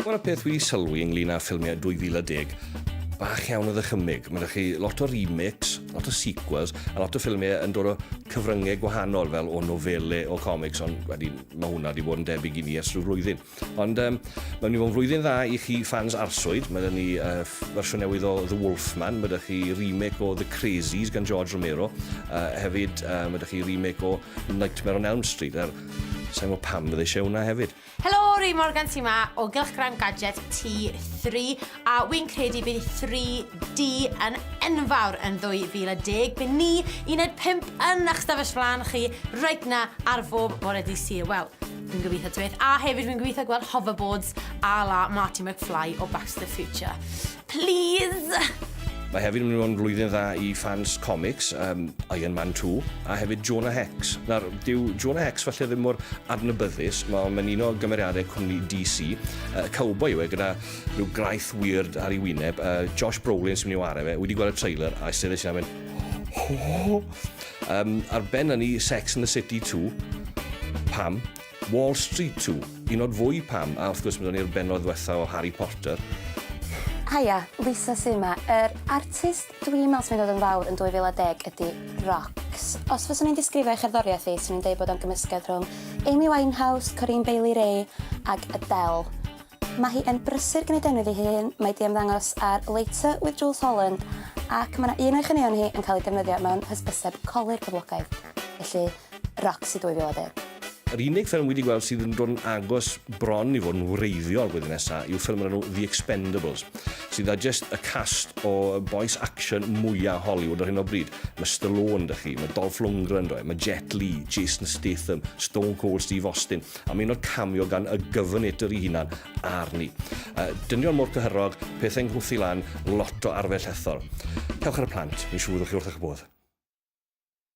Wel, y peth wedi sylwi ynglyn â ffilmiau 2010, bach iawn o ddychymyg. Mae chi lot o remakes, lot o sequels, a lot o ffilmiau yn dod o cyfryngau gwahanol fel o nofelau o comics, ond wedyn mae hwnna wedi bod yn debyg i ni ers rhyw flwyddyn. Ond mae'n mynd i fod yn flwyddyn dda i chi fans arswyd. Mae ni fersiwn newydd o The Wolfman, mae chi remake o The Crazies gan George Romero. Hefyd, mae chi remake o Nightmare on Elm Street. Sa'n gwybod pam fydde eisiau hwnna hefyd. Helo, Ray Morgan ti ma o Gylchgrawn Gadget T3 a wy'n credu bydd 3D yn enfawr yn 2010. Bydd ni 15 yn eich stafell flan chi reit na ar fob bore dydd Sul. Wel, fi'n gobeithio ti beth. A hefyd fi'n gobeithio gweld hoverboards a la Marty McFly o Back to the Future. Please! Mae hefyd yn mynd i fod yn flwyddyn dda i fans comics, Iron Man 2, a hefyd Jonah Hex. Nawr, dyw Jonah Hex falle ddim mor adnabyddus, mae'n un o gymeriadau cwmni DC. Cowboy yw e, gyda rhyw graith weird ar ei wyneb. Josh Brolin sy'n mynd i wario fe, wedi gweld y trailer, a sefyll sy'n mynd... Ar ben ni Sex and the City 2, pam? Wall Street 2, un o'r fwy pam, a wrth gwrs mynd ni'r bennod ddiwetha o Harry Potter. Haia, Lisa Sima. Artist dwi'n meddwl sy'n mynd yn fawr yn 2010 ydy Rocks. Os fyswn i'n disgrifio eich cerddoriaeth i, sy'n i'n deud bod o'n gymysgedd rhwng Amy Winehouse, Corinne Bailey Rae ag Adele. Mae hi yn brysur gwneud enw ei hun, mae di ymddangos ar Later with Jules Holland, ac mae yna un o'i chaneuon hi yn cael ei defnyddio mewn hysbyseb coli'r poblogaidd. Felly, Rocks i 2010. Yr unig ffilm wedi gweld sydd yn dod yn agos bron i fod yn wreiddiol blwyddyn nesaf yw ffilm yn enw The Expendables, sydd â just y cast o boes action mwyaf Hollywood ar hyn o bryd. Mae Stallone dy chi, mae Dolph Lundgren, mae Jet Li, Jason Statham, Stone Cold Steve Austin, a mae un o'r cameo gan y gyfynedr ei hunan arni. Dynion mor cyhyrog, pethau'n hwthu lan, lot o arfell ethol. Cewch ar y plant, mi'n siŵr ddech chi wrth eich bodd.